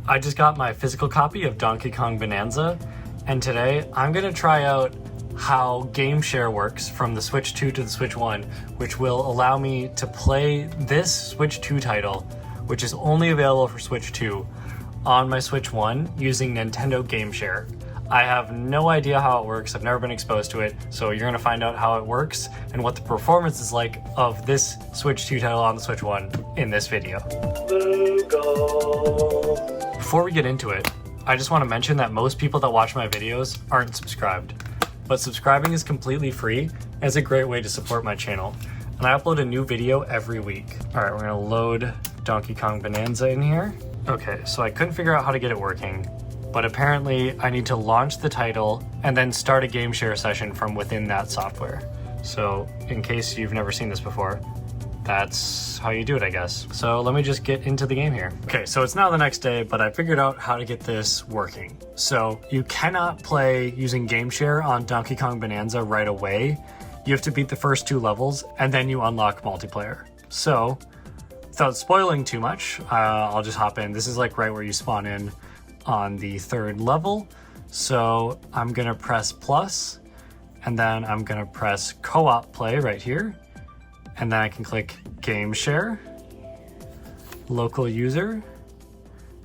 I just got my physical copy of Donkey Kong Bananza, and today I'm gonna try out how Game Share works from the Switch 2 to the Switch 1, which will allow me to play this Switch 2 title, which is only available for Switch 2, on my Switch 1 using Nintendo Game Share. I have no idea how it works, I've never been exposed to it, so you're gonna find out how it works and what the performance is like of this Switch 2 title on the Switch 1 in this video. Before we get into it, I just want to mention that most people that watch my videos aren't subscribed. But subscribing is completely free and it's a great way to support my channel. And I upload a new video every week. Alright, we're gonna load Donkey Kong Bananza in here. Okay, so I couldn't figure out how to get it working, but apparently I need to launch the title and then start a game share session from within that software. So in case you've never seen this before, that's how you do it, I guess. So let me just get into the game here. Okay, so it's now the next day, but I figured out how to get this working. So you cannot play using Game Share on Donkey Kong Bananza right away. You have to beat the first 2 levels and then you unlock multiplayer. So without spoiling too much, I'll just hop in. This is like right where you spawn in on the 3rd level. So I'm gonna press plus, and then I'm gonna press co-op play right here. And then I can click Game Share, local user.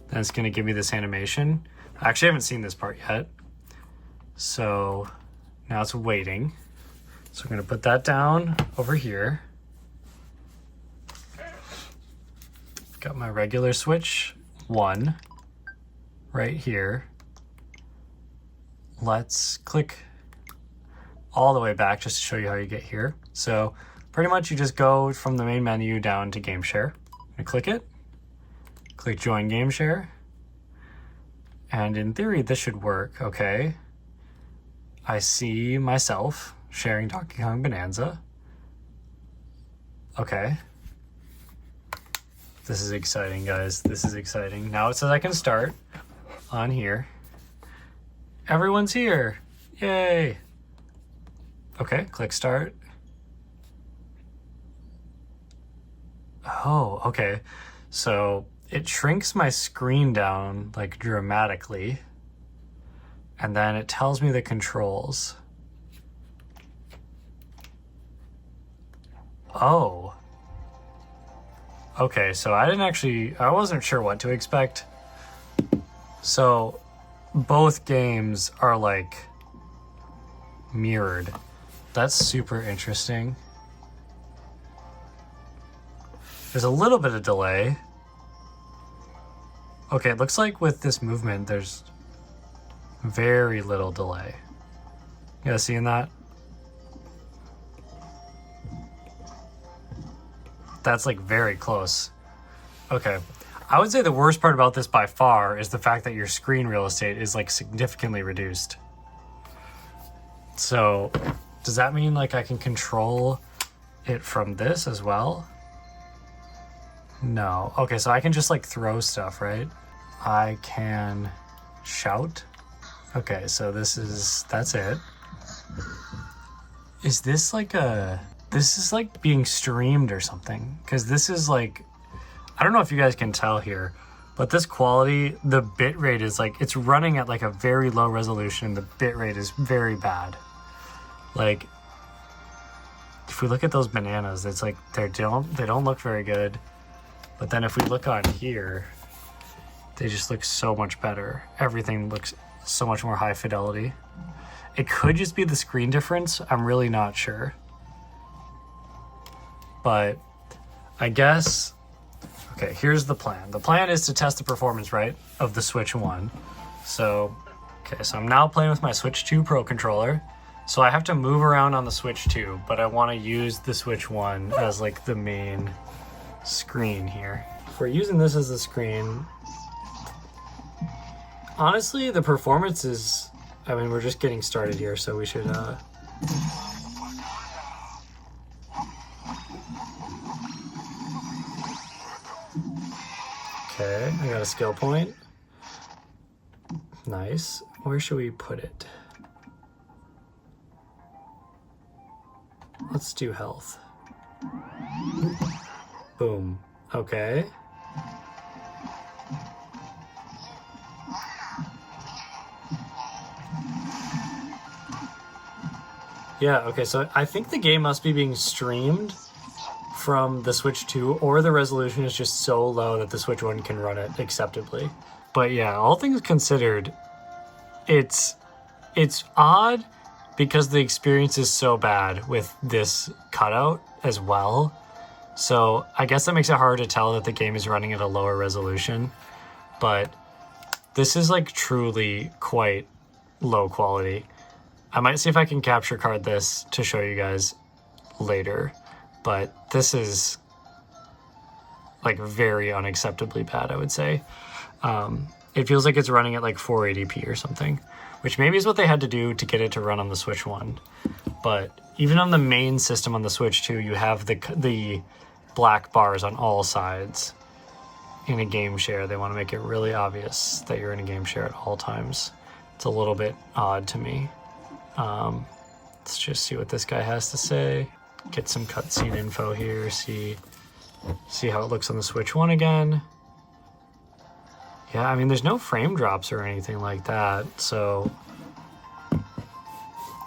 Then it's gonna give me this animation. I actually haven't seen this part yet. So now it's waiting. So I'm gonna put that down over here. Got my regular Switch 1 right here. Let's click all the way back just to show you how you get here. So pretty much you just go from the main menu down to Game Share. I click it, click Join Game Share, and in theory this should work, okay. I see myself sharing Donkey Kong Bananza. Okay. This is exciting, guys. This is exciting. Now it says I can start on here. Everyone's here. Yay. Okay, click start. Oh, okay. So it shrinks my screen down like dramatically, and then it tells me the controls. Oh. Okay, so I wasn't sure what to expect. So both games are like mirrored. That's super interesting. There's a little bit of delay. Okay, it looks like with this movement, there's very little delay. You guys seeing that? That's like very close. Okay. I would say the worst part about this by far is the fact that your screen real estate is like significantly reduced. So does that mean like I can control it from this as well? No. Okay, so I can just like throw stuff, right? I can shout. Okay, so that's it. Is this like this is like being streamed or something? Because this is like, I don't know if you guys can tell here, but this quality, the bitrate is like, it's running at like a very low resolution. The bitrate is very bad. Like, if we look at those bananas, it's like they don't look very good. But then if we look on here, they just look so much better. Everything looks so much more high fidelity. It could just be the screen difference. I'm really not sure. But I guess, okay, here's the plan. The plan is to test the performance, right, of the Switch 1. So, okay, so I'm now playing with my Switch 2 Pro controller. So I have to move around on the Switch 2, but I want to use the Switch 1 as like the main screen here. If we're using this as the screen, honestly, the performance is, I mean, we're just getting started here, so we should, okay, I got a skill point. Nice. Where should we put it? Let's do health. Boom. Okay. Yeah, okay, so I think the game must be being streamed from the Switch 2, or the resolution is just so low that the Switch 1 can run it acceptably. But yeah, all things considered, it's odd because the experience is so bad with this cutout as well. So I guess that makes it hard to tell that the game is running at a lower resolution. But this is like truly quite low quality. I might see if I can capture card this to show you guys later, but this is like very unacceptably bad, I would say. It feels like it's running at like 480p or something, which maybe is what they had to do to get it to run on the Switch 1. But even on the main system on the Switch 2, you have the black bars on all sides. In a game share, they want to make it really obvious that you're in a game share at all times. It's a little bit odd to me. Let's just see what this guy has to say. Get some cutscene info here. See how it looks on the Switch 1 again. Yeah, I mean, there's no frame drops or anything like that, so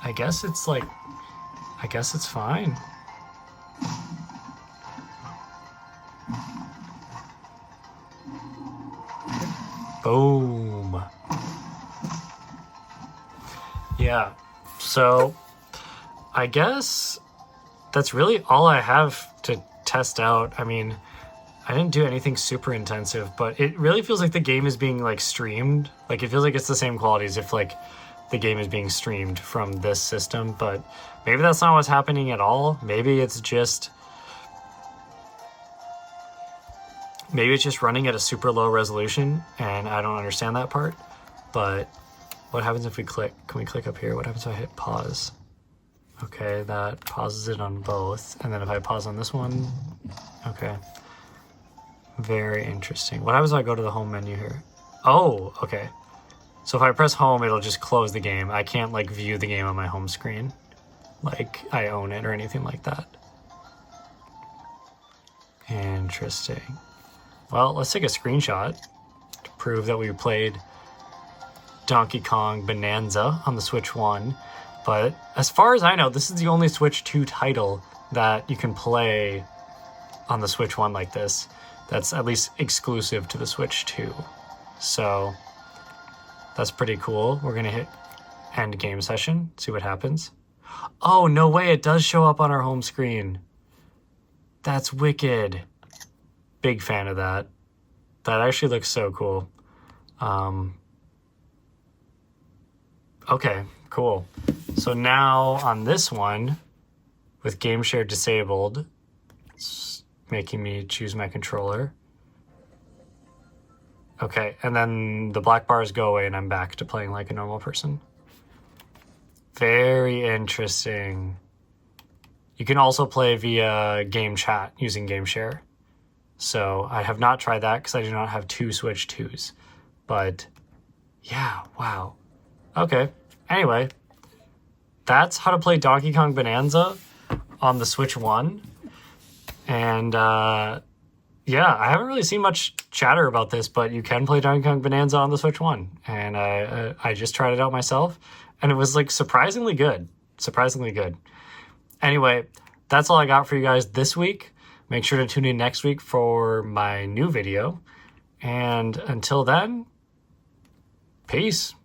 I guess it's fine. Boom. Yeah, so I guess that's really all I have to test out. I mean, I didn't do anything super intensive, but it really feels like the game is being like streamed. Like it feels like it's the same quality as if like the game is being streamed from this system, but maybe that's not what's happening at all. Maybe it's just running at a super low resolution and I don't understand that part. But what happens if we click? Can we click up here? What happens if I hit pause? Okay, that pauses it on both. And then if I pause on this one, okay. Very interesting. What happens if I go to the home menu here? Oh, okay. So if I press home, it'll just close the game. I can't like view the game on my home screen, like I own it or anything like that. Interesting. Well, let's take a screenshot to prove that we played Donkey Kong Bananza on the Switch 1. But as far as I know, this is the only Switch 2 title that you can play on the Switch 1 like this. That's at least exclusive to the Switch 2. So that's pretty cool. We're going to hit end game session, see what happens. Oh, no way, it does show up on our home screen. That's wicked. Big fan of that. That actually looks so cool. Okay, cool. So now on this one, with game share disabled, it's making me choose my controller. Okay, and then the black bars go away and I'm back to playing like a normal person. Very interesting. You can also play via game chat using game share. So I have not tried that because I do not have two Switch 2s. But yeah, wow. Okay, anyway, that's how to play Donkey Kong Bananza on the Switch 1. And yeah, I haven't really seen much chatter about this, but you can play Donkey Kong Bananza on the Switch 1. And I just tried it out myself, and it was like surprisingly good. Surprisingly good. Anyway, that's all I got for you guys this week. Make sure to tune in next week for my new video. And until then, peace.